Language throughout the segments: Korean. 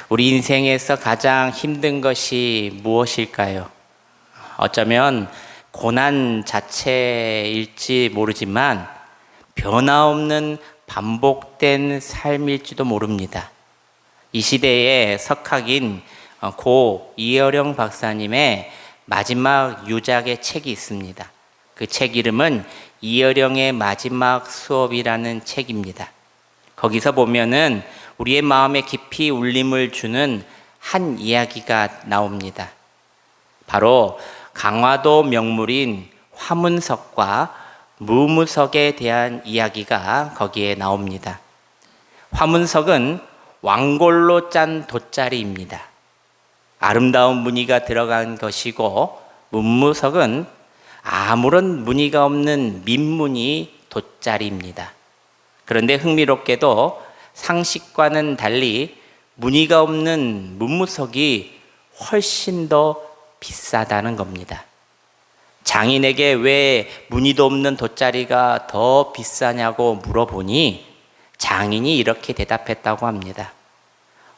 우리 인생에서 가장 힘든 것이 무엇일까요? 어쩌면 고난 자체일지 모르지만 변화없는 반복된 삶일지도 모릅니다. 이 시대의 석학인 고 이어령 박사님의 마지막 유작의 책이 있습니다. 그 책 이름은 이어령의 마지막 수업이라는 책입니다. 거기서 보면은 우리의 마음에 깊이 울림을 주는 한 이야기가 나옵니다. 바로 강화도 명물인 화문석과 무무석에 대한 이야기가 거기에 나옵니다. 화문석은 왕골로 짠 돗자리입니다. 아름다운 무늬가 들어간 것이고, 무무석은 아무런 무늬가 없는 민무늬 돗자리입니다. 그런데 흥미롭게도 상식과는 달리 무늬가 없는 무무석이 훨씬 더 비싸다는 겁니다. 장인에게 왜 무늬도 없는 돗자리가 더 비싸냐고 물어보니 장인이 이렇게 대답했다고 합니다.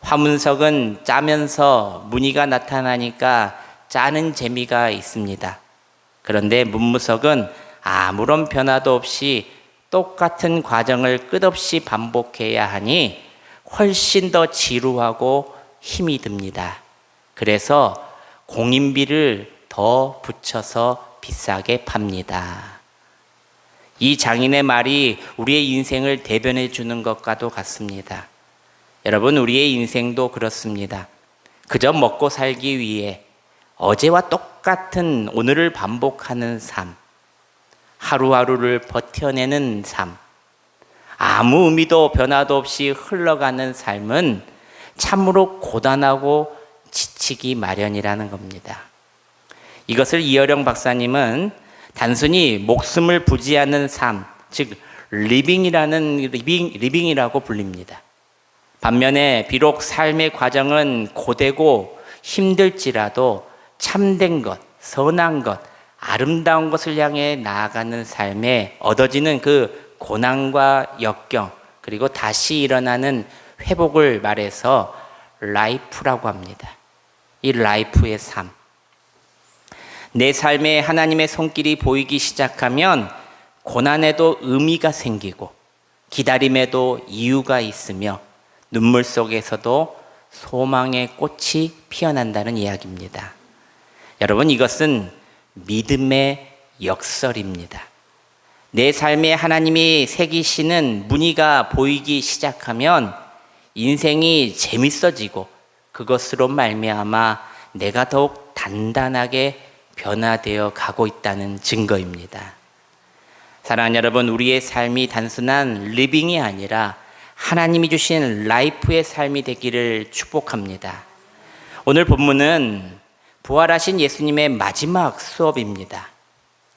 화문석은 짜면서 무늬가 나타나니까 짜는 재미가 있습니다. 그런데 무무석은 아무런 변화도 없이 똑같은 과정을 끝없이 반복해야 하니 훨씬 더 지루하고 힘이 듭니다. 그래서 공인비를 더 붙여서 비싸게 팝니다. 이 장인의 말이 우리의 인생을 대변해 주는 것과도 같습니다. 여러분, 우리의 인생도 그렇습니다. 그저 먹고 살기 위해 어제와 똑같은 오늘을 반복하는 삶, 하루하루를 버텨내는 삶, 아무 의미도 변화도 없이 흘러가는 삶은 참으로 고단하고 지치기 마련이라는 겁니다. 이것을 이어령 박사님은 단순히 목숨을 부지하는 삶, 즉 리빙이라고 불립니다. 반면에 비록 삶의 과정은 고되고 힘들지라도 참된 것, 선한 것, 아름다운 것을 향해 나아가는 삶에 얻어지는 그 고난과 역경, 그리고 다시 일어나는 회복을 말해서 라이프라고 합니다. 이 라이프의 삶. 내 삶에 하나님의 손길이 보이기 시작하면 고난에도 의미가 생기고 기다림에도 이유가 있으며 눈물 속에서도 소망의 꽃이 피어난다는 이야기입니다. 여러분, 이것은 믿음의 역설입니다. 내 삶에 하나님이 새기시는 무늬가 보이기 시작하면 인생이 재밌어지고 그것으로 말미암아 내가 더욱 단단하게 변화되어 가고 있다는 증거입니다. 사랑하는 여러분, 우리의 삶이 단순한 리빙이 아니라 하나님이 주신 라이프의 삶이 되기를 축복합니다. 오늘 본문은 부활하신 예수님의 마지막 수업입니다.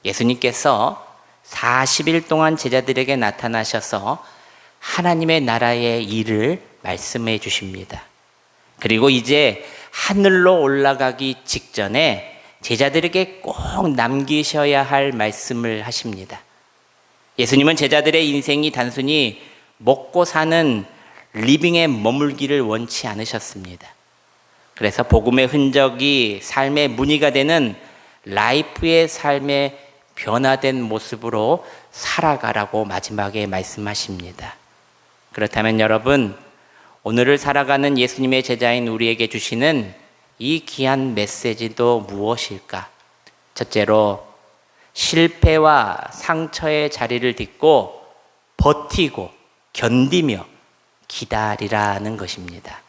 예수님께서 40일 동안 제자들에게 나타나셔서 하나님의 나라의 일을 말씀해 주십니다. 그리고 이제 하늘로 올라가기 직전에 제자들에게 꼭 남기셔야 할 말씀을 하십니다. 예수님은 제자들의 인생이 단순히 먹고 사는 리빙에 머물기를 원치 않으셨습니다. 그래서 복음의 흔적이 삶의 무늬가 되는 라이프의 삶의 변화된 모습으로 살아가라고 마지막에 말씀하십니다. 그렇다면 여러분, 오늘을 살아가는 예수님의 제자인 우리에게 주시는 이 귀한 메시지도 무엇일까? 첫째로, 실패와 상처의 자리를 딛고 버티고 견디며 기다리라는 것입니다.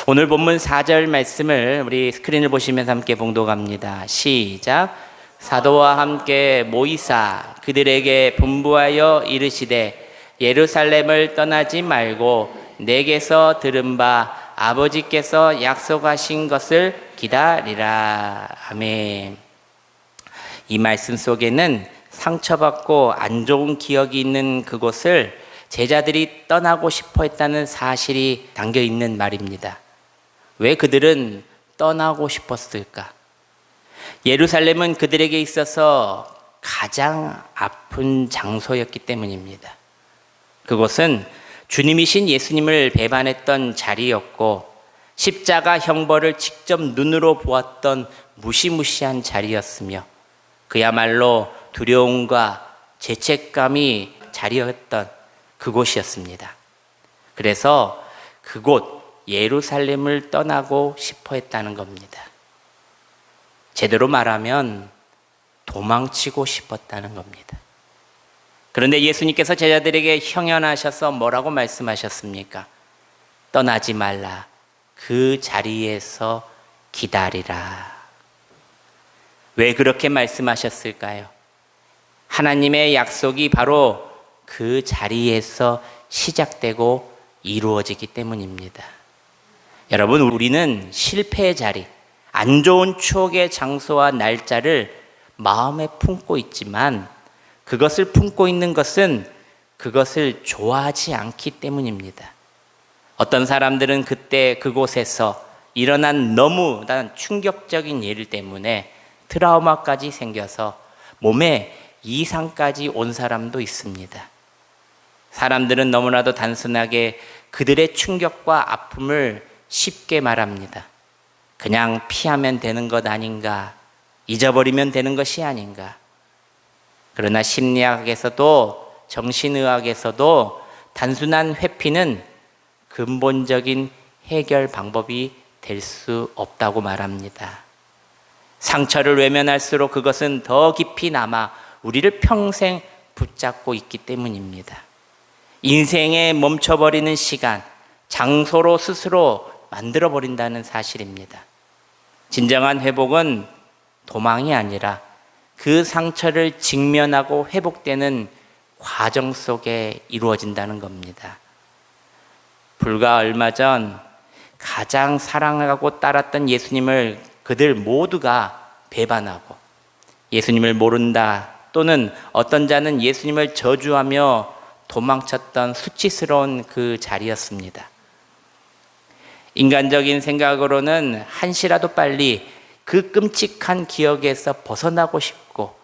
오늘 본문 4절 말씀을 우리 스크린을 보시면서 함께 봉독합니다. 시작. 사도와 함께 모이사 그들에게 분부하여 이르시되 예루살렘을 떠나지 말고 내게서 들은 바 아버지께서 약속하신 것을 기다리라. 아멘. 이 말씀 속에는 상처받고 안 좋은 기억이 있는 그곳을 제자들이 떠나고 싶어 했다는 사실이 담겨 있는 말입니다. 왜 그들은 떠나고 싶었을까? 예루살렘은 그들에게 있어서 가장 아픈 장소였기 때문입니다. 그곳은 주님이신 예수님을 배반했던 자리였고 십자가 형벌을 직접 눈으로 보았던 무시무시한 자리였으며 그야말로 두려움과 죄책감이 자리였던 그곳이었습니다. 그래서 그곳 예루살렘을 떠나고 싶어 했다는 겁니다. 제대로 말하면 도망치고 싶었다는 겁니다. 그런데 예수님께서 제자들에게 형연하셔서 뭐라고 말씀하셨습니까? 떠나지 말라. 그 자리에서 기다리라. 왜 그렇게 말씀하셨을까요? 하나님의 약속이 바로 그 자리에서 시작되고 이루어지기 때문입니다. 여러분, 우리는 실패의 자리, 안 좋은 추억의 장소와 날짜를 마음에 품고 있지만 그것을 품고 있는 것은 그것을 좋아하지 않기 때문입니다. 어떤 사람들은 그때 그곳에서 일어난 너무 충격적인 일 때문에 트라우마까지 생겨서 몸에 이상까지 온 사람도 있습니다. 사람들은 너무나도 단순하게 그들의 충격과 아픔을 쉽게 말합니다. 그냥 피하면 되는 것 아닌가, 잊어버리면 되는 것이 아닌가. 그러나 심리학에서도 정신의학에서도 단순한 회피는 근본적인 해결 방법이 될 수 없다고 말합니다. 상처를 외면할수록 그것은 더 깊이 남아 우리를 평생 붙잡고 있기 때문입니다. 인생에 멈춰버리는 시간, 장소로 스스로 만들어버린다는 사실입니다. 진정한 회복은 도망이 아니라 그 상처를 직면하고 회복되는 과정 속에 이루어진다는 겁니다. 불과 얼마 전 가장 사랑하고 따랐던 예수님을 그들 모두가 배반하고 예수님을 모른다 또는 어떤 자는 예수님을 저주하며 도망쳤던 수치스러운 그 자리였습니다. 인간적인 생각으로는 한시라도 빨리 그 끔찍한 기억에서 벗어나고 싶고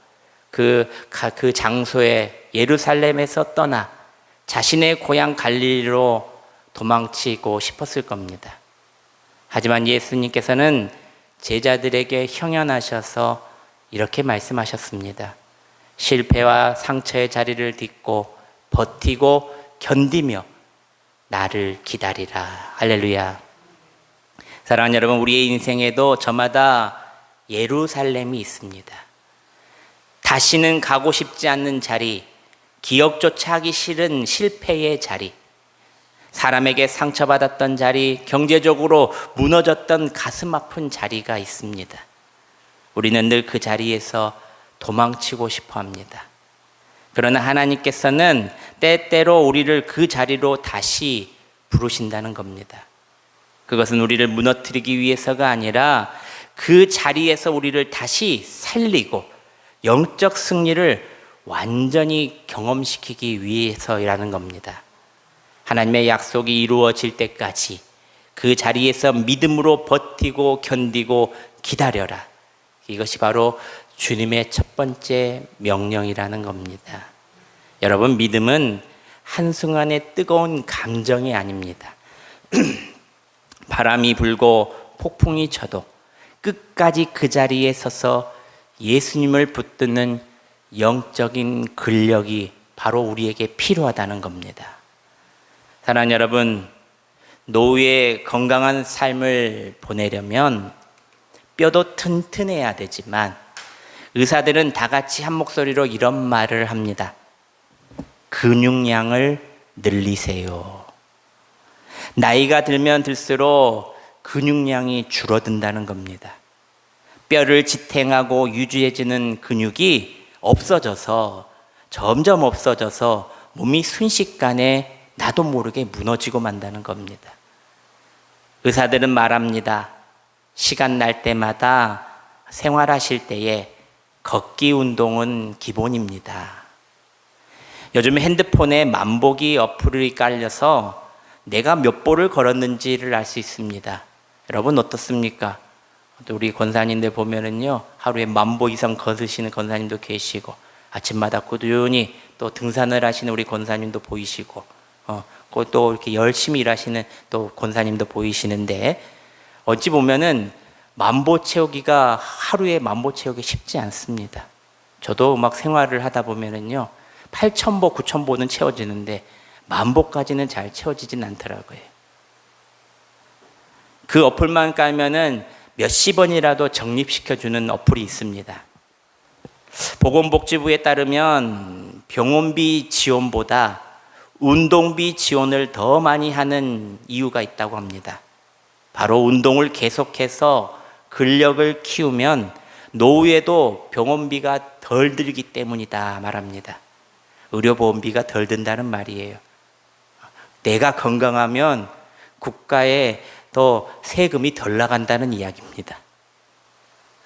그 장소에 예루살렘에서 떠나 자신의 고향 갈릴리로 도망치고 싶었을 겁니다. 하지만 예수님께서는 제자들에게 형연하셔서 이렇게 말씀하셨습니다. 실패와 상처의 자리를 딛고 버티고 견디며 나를 기다리라. 할렐루야. 사랑하는 여러분, 우리의 인생에도 저마다 예루살렘이 있습니다. 다시는 가고 싶지 않는 자리, 기억조차 하기 싫은 실패의 자리, 사람에게 상처받았던 자리, 경제적으로 무너졌던 가슴 아픈 자리가 있습니다. 우리는 늘 그 자리에서 도망치고 싶어 합니다. 그러나 하나님께서는 때때로 우리를 그 자리로 다시 부르신다는 겁니다. 그것은 우리를 무너뜨리기 위해서가 아니라 그 자리에서 우리를 다시 살리고 영적 승리를 완전히 경험시키기 위해서라는 겁니다. 하나님의 약속이 이루어질 때까지 그 자리에서 믿음으로 버티고 견디고 기다려라. 이것이 바로 주님의 첫 번째 명령이라는 겁니다. 여러분, 믿음은 한순간의 뜨거운 감정이 아닙니다. 바람이 불고 폭풍이 쳐도 끝까지 그 자리에 서서 예수님을 붙드는 영적인 근력이 바로 우리에게 필요하다는 겁니다. 사랑하는 여러분, 노후에 건강한 삶을 보내려면 뼈도 튼튼해야 되지만 의사들은 다 같이 한 목소리로 이런 말을 합니다. 근육량을 늘리세요. 나이가 들면 들수록 근육량이 줄어든다는 겁니다. 뼈를 지탱하고 유지해주는 근육이 점점 없어져서 몸이 순식간에 나도 모르게 무너지고 만다는 겁니다. 의사들은 말합니다. 시간 날 때마다 생활하실 때에 걷기 운동은 기본입니다. 요즘 핸드폰에 만보기 어플이 깔려서 내가 몇 보를 걸었는지를 알 수 있습니다. 여러분 어떻습니까? 우리 권사님들 보면은요, 하루에 10,000보 이상 걸으시는 권사님도 계시고, 아침마다 꾸준히 또 등산을 하시는 우리 권사님도 보이시고, 또 이렇게 열심히 일하시는 또 권사님도 보이시는데, 어찌 보면은 만보 채우기가 하루에 만보 채우기 쉽지 않습니다. 저도 막 생활을 하다 보면은요 8,000보, 9,000보는 채워지는데 만보까지는 잘 채워지진 않더라고요. 그 어플만 깔면은 몇십 원이라도 적립시켜주는 어플이 있습니다. 보건복지부에 따르면 병원비 지원보다 운동비 지원을 더 많이 하는 이유가 있다고 합니다. 바로 운동을 계속해서 근력을 키우면 노후에도 병원비가 덜 들기 때문이다 말합니다. 의료보험비가 덜 든다는 말이에요. 내가 건강하면 국가에 더 세금이 덜 나간다는 이야기입니다.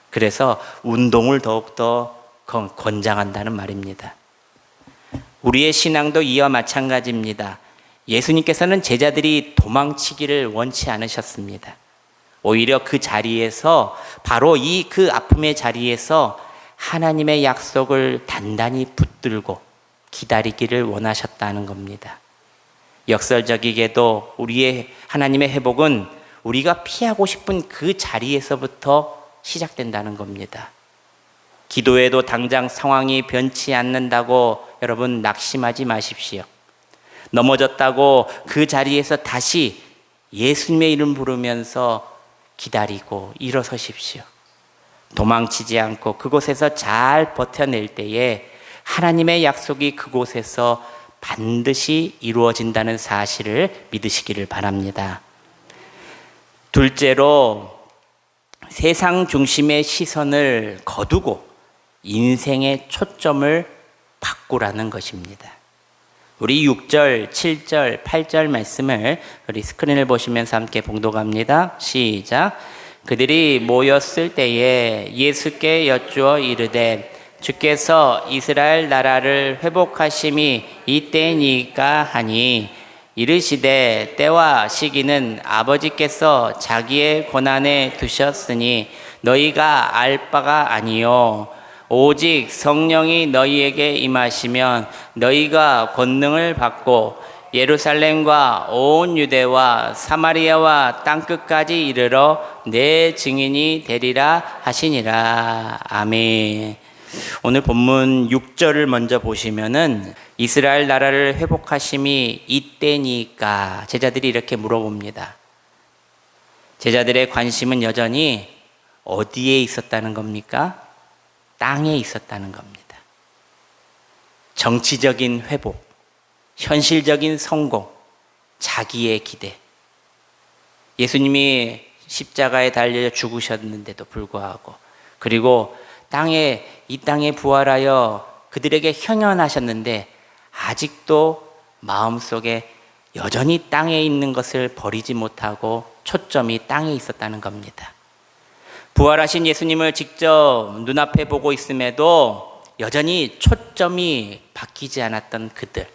그래서 운동을 더욱더 권장한다는 말입니다. 우리의 신앙도 이와 마찬가지입니다. 예수님께서는 제자들이 도망치기를 원치 않으셨습니다. 오히려 그 자리에서 바로 그 아픔의 자리에서 하나님의 약속을 단단히 붙들고 기다리기를 원하셨다는 겁니다. 역설적이게도 우리의 하나님의 회복은 우리가 피하고 싶은 그 자리에서부터 시작된다는 겁니다. 기도해도 당장 상황이 변치 않는다고 여러분 낙심하지 마십시오. 넘어졌다고 그 자리에서 다시 예수님의 이름 부르면서 기다리고 일어서십시오. 도망치지 않고 그곳에서 잘 버텨낼 때에 하나님의 약속이 그곳에서 반드시 이루어진다는 사실을 믿으시기를 바랍니다. 둘째로 세상 중심의 시선을 거두고 인생의 초점을 바꾸라는 것입니다. 우리 6절, 7절, 8절 말씀을 우리 스크린을 보시면서 함께 봉독합니다. 시작. 그들이 모였을 때에 예수께 여쭈어 이르되 주께서 이스라엘 나라를 회복하심이 이때니까 하니 이르시되 때와 시기는 아버지께서 자기의 권한에 두셨으니 너희가 알 바가 아니요 오직 성령이 너희에게 임하시면 너희가 권능을 받고 예루살렘과 온 유대와 사마리아와 땅끝까지 이르러 내 증인이 되리라 하시니라. 아멘. 오늘 본문 6절을 먼저 보시면은 이스라엘 나라를 회복하심이 이때니까 제자들이 이렇게 물어봅니다. 제자들의 관심은 여전히 어디에 있었다는 겁니까? 땅에 있었다는 겁니다. 정치적인 회복, 현실적인 성공, 자기의 기대. 예수님이 십자가에 달려 죽으셨는데도 불구하고 그리고 이 땅에 부활하여 그들에게 현현하셨는데 아직도 마음속에 여전히 땅에 있는 것을 버리지 못하고 초점이 땅에 있었다는 겁니다. 부활하신 예수님을 직접 눈앞에 보고 있음에도 여전히 초점이 바뀌지 않았던 그들.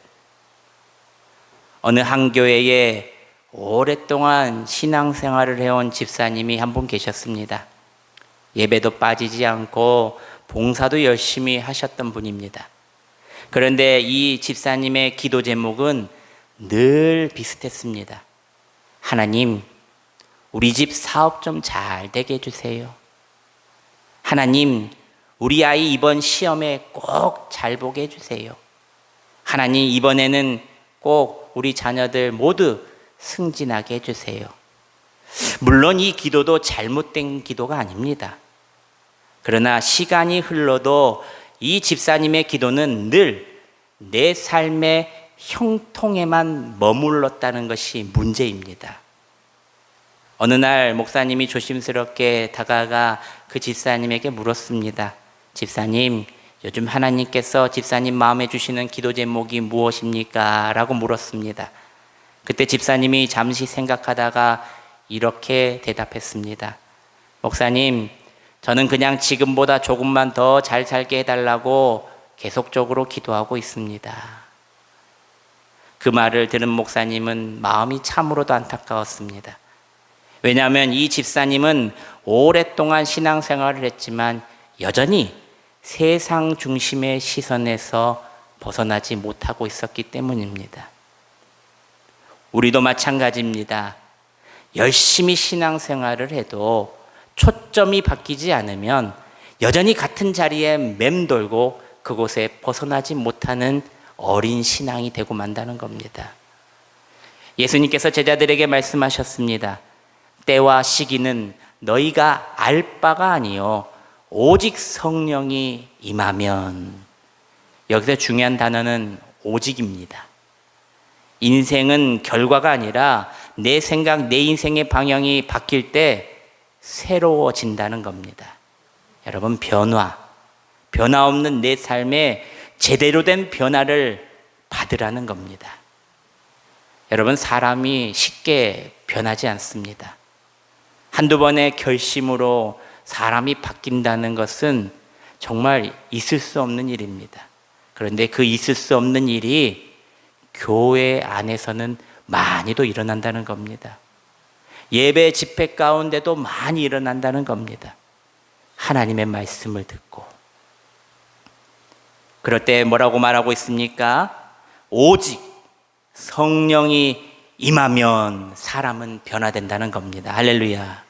어느 한 교회에 오랫동안 신앙생활을 해온 집사님이 한 분 계셨습니다. 예배도 빠지지 않고 봉사도 열심히 하셨던 분입니다. 그런데 이 집사님의 기도 제목은 늘 비슷했습니다. 하나님, 우리 집 사업 좀 잘 되게 해주세요. 하나님, 우리 아이 이번 시험에 꼭 잘 보게 해주세요. 하나님, 이번에는 꼭 우리 자녀들 모두 승진하게 해주세요. 물론 이 기도도 잘못된 기도가 아닙니다. 그러나 시간이 흘러도 이 집사님의 기도는 늘 내 삶의 형통에만 머물렀다는 것이 문제입니다. 어느 날 목사님이 조심스럽게 다가가 그 집사님에게 물었습니다. 집사님, 요즘 하나님께서 집사님 마음에 주시는 기도 제목이 무엇입니까? 라고 물었습니다. 그때 집사님이 잠시 생각하다가 이렇게 대답했습니다. 목사님, 저는 그냥 지금보다 조금만 더 잘 살게 해달라고 계속적으로 기도하고 있습니다. 그 말을 들은 목사님은 마음이 참으로도 안타까웠습니다. 왜냐하면 이 집사님은 오랫동안 신앙생활을 했지만 여전히 세상 중심의 시선에서 벗어나지 못하고 있었기 때문입니다. 우리도 마찬가지입니다. 열심히 신앙생활을 해도 초점이 바뀌지 않으면 여전히 같은 자리에 맴돌고 그곳에 벗어나지 못하는 어린 신앙이 되고 만다는 겁니다. 예수님께서 제자들에게 말씀하셨습니다. 때와 시기는 너희가 알 바가 아니요 오직 성령이 임하면. 여기서 중요한 단어는 오직입니다. 인생은 결과가 아니라 내 생각, 내 인생의 방향이 바뀔 때 새로워진다는 겁니다. 여러분, 변화 없는 내 삶에 제대로 된 변화를 받으라는 겁니다. 여러분, 사람이 쉽게 변하지 않습니다. 한두 번의 결심으로 사람이 바뀐다는 것은 정말 있을 수 없는 일입니다. 그런데 그 있을 수 없는 일이 교회 안에서는 많이도 일어난다는 겁니다. 예배 집회 가운데도 많이 일어난다는 겁니다. 하나님의 말씀을 듣고. 그럴 때 뭐라고 말하고 있습니까? 오직 성령이 임하면 사람은 변화된다는 겁니다. 할렐루야.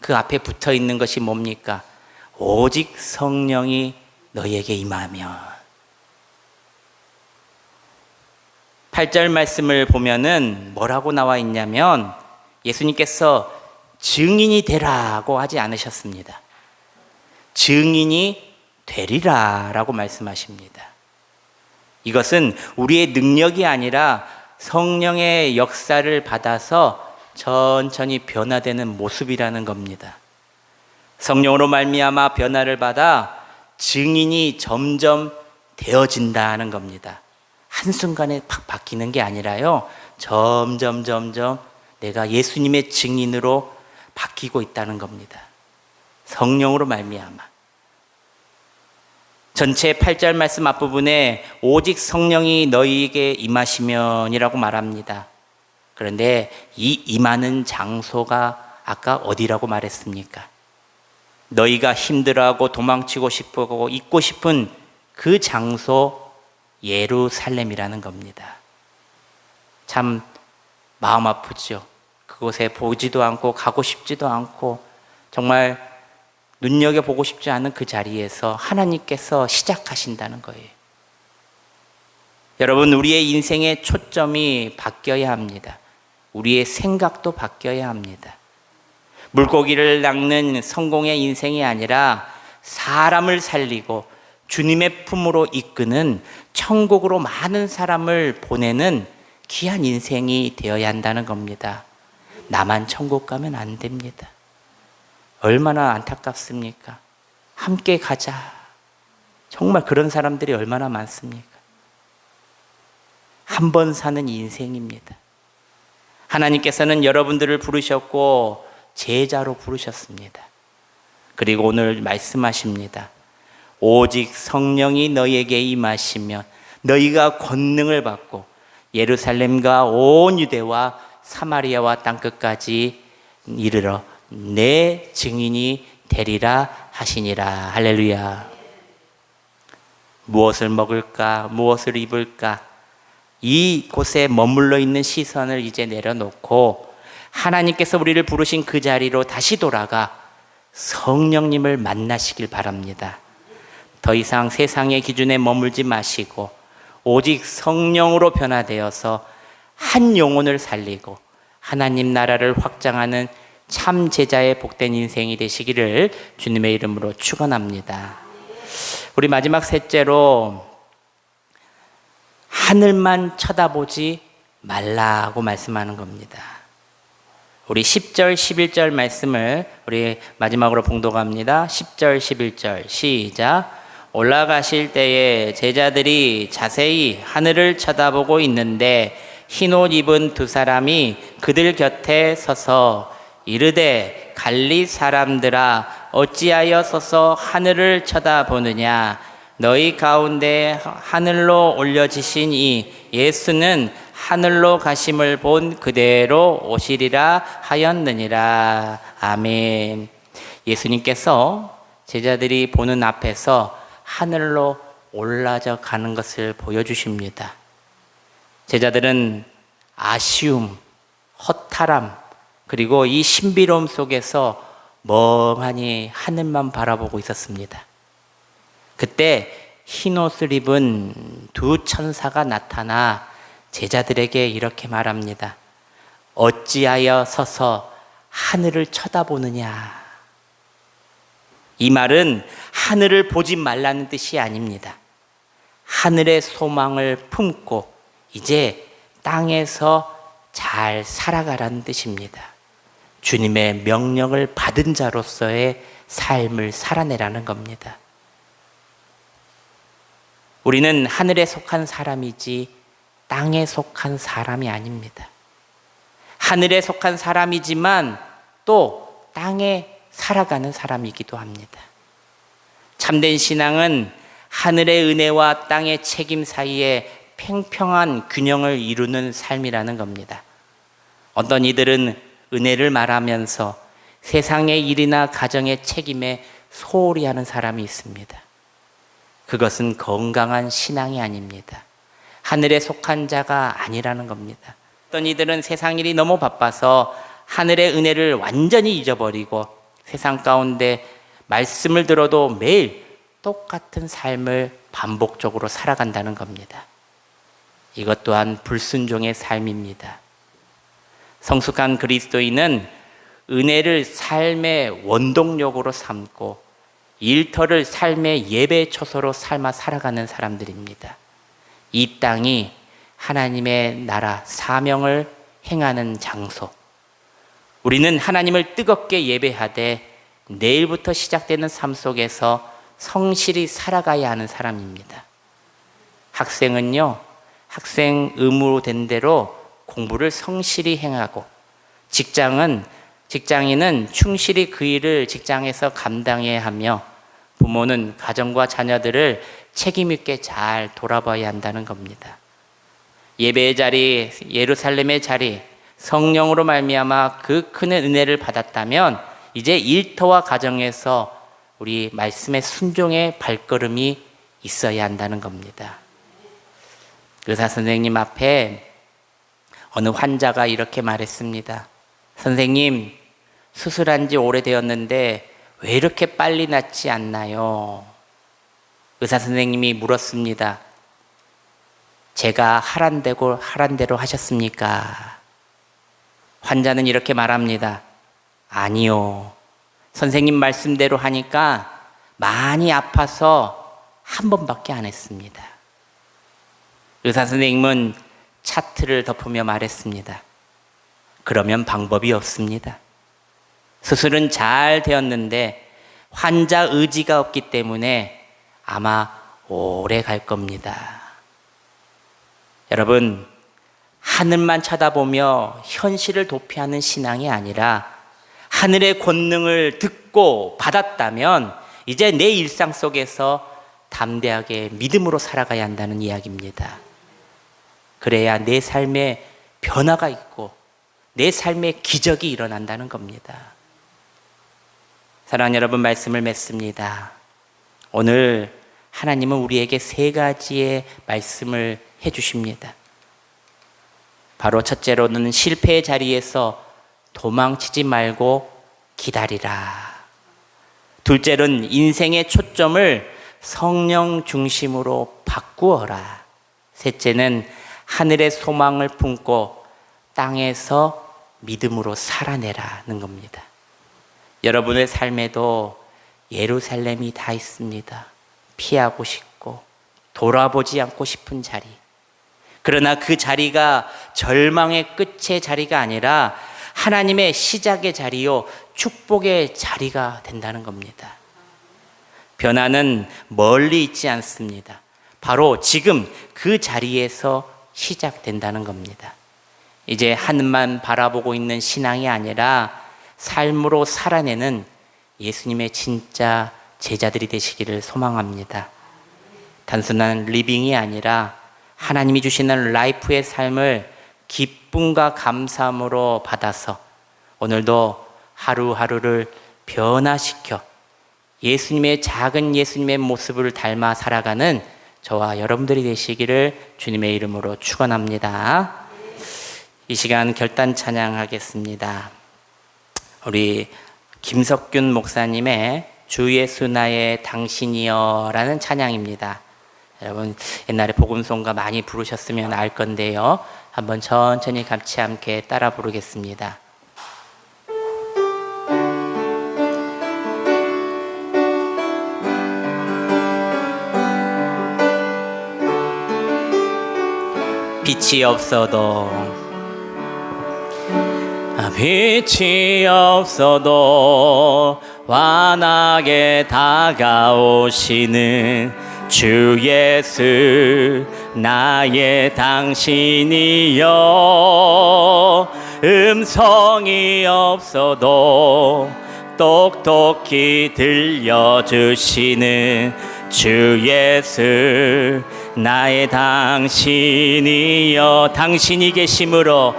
그 앞에 붙어 있는 것이 뭡니까? 오직 성령이 너희에게 임하면. 8절 말씀을 보면은 뭐라고 나와 있냐면 예수님께서 증인이 되라고 하지 않으셨습니다. 증인이 되리라 라고 말씀하십니다. 이것은 우리의 능력이 아니라 성령의 역사를 받아서 천천히 변화되는 모습이라는 겁니다. 성령으로 말미암아 변화를 받아 증인이 점점 되어진다는 겁니다. 한순간에 팍 바뀌는 게 아니라요, 점점 내가 예수님의 증인으로 바뀌고 있다는 겁니다. 성령으로 말미암아. 전체 8절 말씀 앞부분에 오직 성령이 너희에게 임하시면이라고 말합니다. 그런데 이 임하는 장소가 아까 어디라고 말했습니까? 너희가 힘들어하고 도망치고 싶고 있고 싶은 그 장소 예루살렘이라는 겁니다. 참 마음 아프죠. 그곳에 보지도 않고 가고 싶지도 않고 정말 눈여겨보고 싶지 않은 그 자리에서 하나님께서 시작하신다는 거예요. 여러분, 우리의 인생의 초점이 바뀌어야 합니다. 우리의 생각도 바뀌어야 합니다. 물고기를 낚는 성공의 인생이 아니라 사람을 살리고 주님의 품으로 이끄는 천국으로 많은 사람을 보내는 귀한 인생이 되어야 한다는 겁니다. 나만 천국 가면 안 됩니다. 얼마나 안타깝습니까? 함께 가자. 정말 그런 사람들이 얼마나 많습니까? 한 번 사는 인생입니다. 하나님께서는 여러분들을 부르셨고 제자로 부르셨습니다. 그리고 오늘 말씀하십니다. 오직 성령이 너희에게 임하시면 너희가 권능을 받고 예루살렘과 온 유대와 사마리아와 땅끝까지 이르러 내 증인이 되리라 하시니라. 할렐루야. 무엇을 먹을까? 무엇을 입을까? 이 곳에 머물러 있는 시선을 이제 내려놓고 하나님께서 우리를 부르신 그 자리로 다시 돌아가 성령님을 만나시길 바랍니다. 더 이상 세상의 기준에 머물지 마시고 오직 성령으로 변화되어서 한 영혼을 살리고 하나님 나라를 확장하는 참 제자의 복된 인생이 되시기를 주님의 이름으로 축원합니다. 우리 마지막 셋째로 하늘만 쳐다보지 말라고 말씀하는 겁니다. 우리 10절, 11절 말씀을 우리 마지막으로 봉독합니다. 10절, 11절 시작. 올라가실 때에 제자들이 자세히 하늘을 쳐다보고 있는데 흰옷 입은 두 사람이 그들 곁에 서서 이르되 갈리 사람들아 어찌하여 서서 하늘을 쳐다보느냐 너희 가운데 하늘로 올려지신 이 예수는 하늘로 가심을 본 그대로 오시리라 하였느니라. 아멘. 예수님께서 제자들이 보는 앞에서 하늘로 올라져 가는 것을 보여주십니다. 제자들은 아쉬움, 허탈함, 그리고 이 신비로움 속에서 멍하니 하늘만 바라보고 있었습니다. 그때 흰 옷을 입은 두 천사가 나타나 제자들에게 이렇게 말합니다. 어찌하여 서서 하늘을 쳐다보느냐. 이 말은 하늘을 보지 말라는 뜻이 아닙니다. 하늘의 소망을 품고 이제 땅에서 잘 살아가라는 뜻입니다. 주님의 명령을 받은 자로서의 삶을 살아내라는 겁니다. 우리는 하늘에 속한 사람이지 땅에 속한 사람이 아닙니다. 하늘에 속한 사람이지만 또 땅에 살아가는 사람이기도 합니다. 참된 신앙은 하늘의 은혜와 땅의 책임 사이에 팽팽한 균형을 이루는 삶이라는 겁니다. 어떤 이들은 은혜를 말하면서 세상의 일이나 가정의 책임에 소홀히 하는 사람이 있습니다. 그것은 건강한 신앙이 아닙니다. 하늘에 속한 자가 아니라는 겁니다. 어떤 이들은 세상 일이 너무 바빠서 하늘의 은혜를 완전히 잊어버리고 세상 가운데 말씀을 들어도 매일 똑같은 삶을 반복적으로 살아간다는 겁니다. 이것 또한 불순종의 삶입니다. 성숙한 그리스도인은 은혜를 삶의 원동력으로 삼고 일터를 삶의 예배 초소로 삶아 살아가는 사람들입니다. 이 땅이 하나님의 나라 사명을 행하는 장소. 우리는 하나님을 뜨겁게 예배하되 내일부터 시작되는 삶 속에서 성실히 살아가야 하는 사람입니다. 학생은요, 학생 의무로 된 대로 공부를 성실히 행하고 직장인은 충실히 그 일을 직장에서 감당해야 하며 부모는 가정과 자녀들을 책임 있게 잘 돌아봐야 한다는 겁니다. 예배의 자리, 예루살렘의 자리, 성령으로 말미암아 그 큰 은혜를 받았다면 이제 일터와 가정에서 우리 말씀의 순종의 발걸음이 있어야 한다는 겁니다. 의사 선생님 앞에 어느 환자가 이렇게 말했습니다. 선생님, 수술한 지 오래되었는데 왜 이렇게 빨리 낫지 않나요? 의사 선생님이 물었습니다. 제가 하란 대로 하셨습니까? 환자는 이렇게 말합니다. 아니요. 선생님 말씀대로 하니까 많이 아파서 한 번밖에 안 했습니다. 의사 선생님은 차트를 덮으며 말했습니다. 그러면 방법이 없습니다. 수술은 잘 되었는데 환자 의지가 없기 때문에 아마 오래 갈 겁니다. 여러분, 하늘만 쳐다보며 현실을 도피하는 신앙이 아니라 하늘의 권능을 듣고 받았다면 이제 내 일상 속에서 담대하게 믿음으로 살아가야 한다는 이야기입니다. 그래야 내 삶에 변화가 있고 내 삶에 기적이 일어난다는 겁니다. 사랑하는 여러분, 말씀을 맺습니다. 오늘 하나님은 우리에게 세 가지의 말씀을 해주십니다. 바로 첫째로는 실패의 자리에서 도망치지 말고 기다리라. 둘째로는 인생의 초점을 성령 중심으로 바꾸어라. 셋째는 하늘의 소망을 품고 땅에서 믿음으로 살아내라는 겁니다. 여러분의 삶에도 예루살렘이 다 있습니다. 피하고 싶고 돌아보지 않고 싶은 자리. 그러나 그 자리가 절망의 끝의 자리가 아니라 하나님의 시작의 자리요, 축복의 자리가 된다는 겁니다. 변화는 멀리 있지 않습니다. 바로 지금 그 자리에서 시작된다는 겁니다. 이제 하늘만 바라보고 있는 신앙이 아니라 삶으로 살아내는 예수님의 진짜 제자들이 되시기를 소망합니다. 단순한 리빙이 아니라 하나님이 주시는 라이프의 삶을 기쁨과 감사함으로 받아서 오늘도 하루하루를 변화시켜 예수님의 작은 예수님의 모습을 닮아 살아가는 저와 여러분들이 되시기를 주님의 이름으로 축원합니다. 이 시간 결단 찬양하겠습니다. 우리 김석균 목사님의 주 예수 나의 당신이여 라는 찬양입니다. 여러분 옛날에 복음송가 많이 부르셨으면 알 건데요, 한번 천천히 같이 함께 따라 부르겠습니다. 빛이 없어도 빛이 없어도 환하게 다가오시는 주 예수 나의 당신이여, 음성이 없어도 똑똑히 들려주시는 주 예수 나의 당신이여, 당신이 계심으로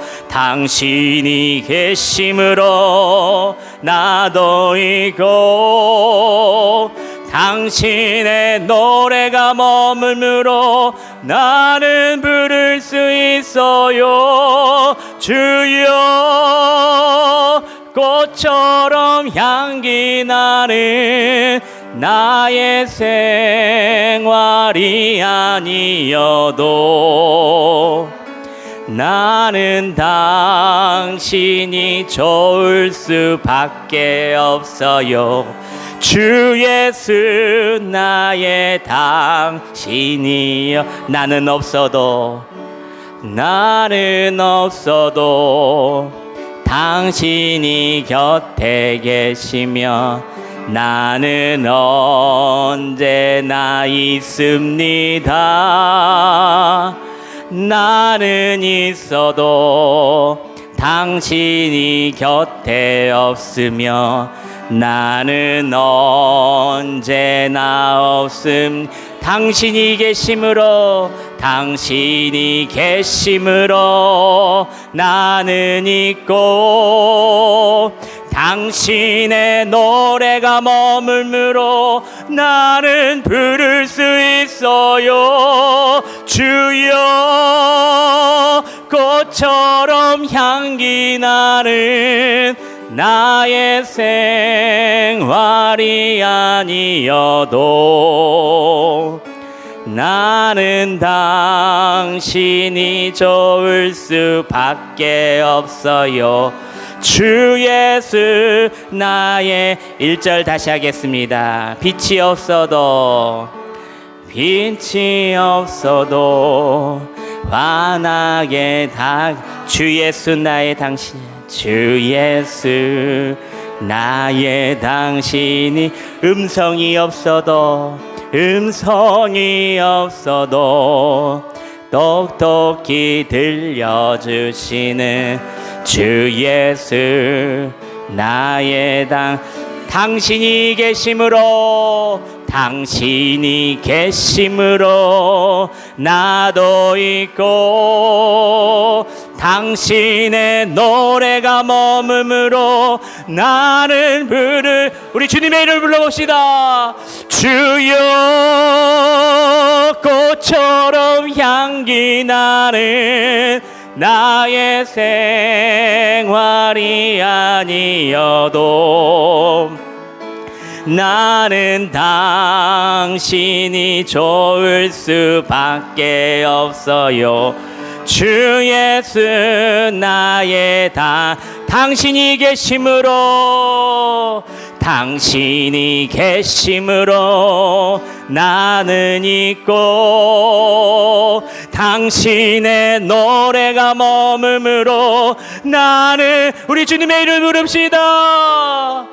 나도 있고, 당신의 노래가 머물므로 나는 부를 수 있어요. 주여, 꽃처럼 향기 나는 나의 생활이 아니어도 나는 당신이 좋을 수밖에 없어요. 주 예수 나의 당신이여, 나는 없어도 당신이 곁에 계시며 나는 언제나 있습니다. 나는 있어도 당신이 곁에 없으며 나는 언제나 없음. 당신이 계심으로 나는 있고, 당신의 노래가 머물므로 나는 부를 수 있어요. 주여, 꽃처럼 향기 나는 나의 생활이 아니어도 나는 당신이 좋을 수밖에 없어요. 주 예수 나의 1절 다시 하겠습니다. 빛이 없어도 환하게 주 예수 나의 당신, 주 예수 나의 당신이, 음성이 없어도 똑똑히 들려주시는 주 예수 나의 당신이 계심으로 나도 있고, 당신의 노래가 머물므로 나는 우리 주님의 이름을 불러봅시다. 주여, 꽃처럼 향기 나는 나의 생활이 아니어도 나는 당신이 좋을 수밖에 없어요. 주 예수 나의 당신이 계심으로 나는 있고, 당신의 노래가 머물므로 나는, 우리 주님의 이름을 부릅시다.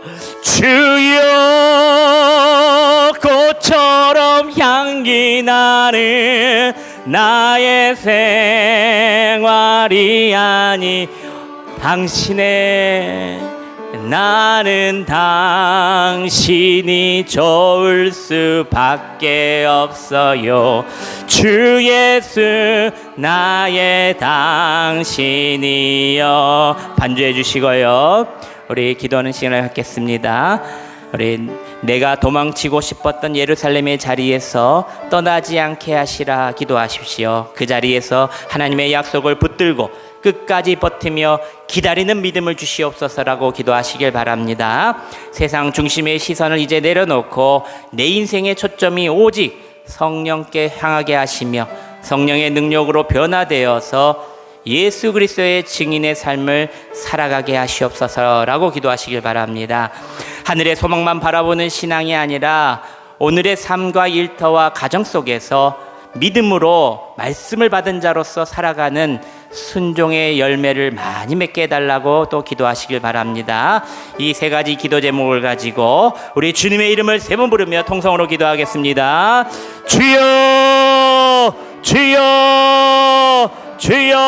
주여, 꽃처럼 향기 나는 나의 생활이 나는 당신이 좋을 수밖에 없어요. 주 예수 나의 당신이여. 반주해 주시고요, 우리 기도하는 시간을 갖겠습니다. 내가 도망치고 싶었던 예루살렘의 자리에서 떠나지 않게 하시라 기도하십시오. 그 자리에서 하나님의 약속을 붙들고 끝까지 버티며 기다리는 믿음을 주시옵소서라고 기도하시길 바랍니다. 세상 중심의 시선을 이제 내려놓고 내 인생의 초점이 오직 성령께 향하게 하시며 성령의 능력으로 변화되어서 예수 그리스도의 증인의 삶을 살아가게 하시옵소서라고 기도하시길 바랍니다. 하늘의 소망만 바라보는 신앙이 아니라 오늘의 삶과 일터와 가정 속에서 믿음으로 말씀을 받은 자로서 살아가는 순종의 열매를 많이 맺게 해달라고 또 기도하시길 바랍니다. 이 세 가지 기도 제목을 가지고 우리 주님의 이름을 세 번 부르며 통성으로 기도하겠습니다. 주여 주여 주여.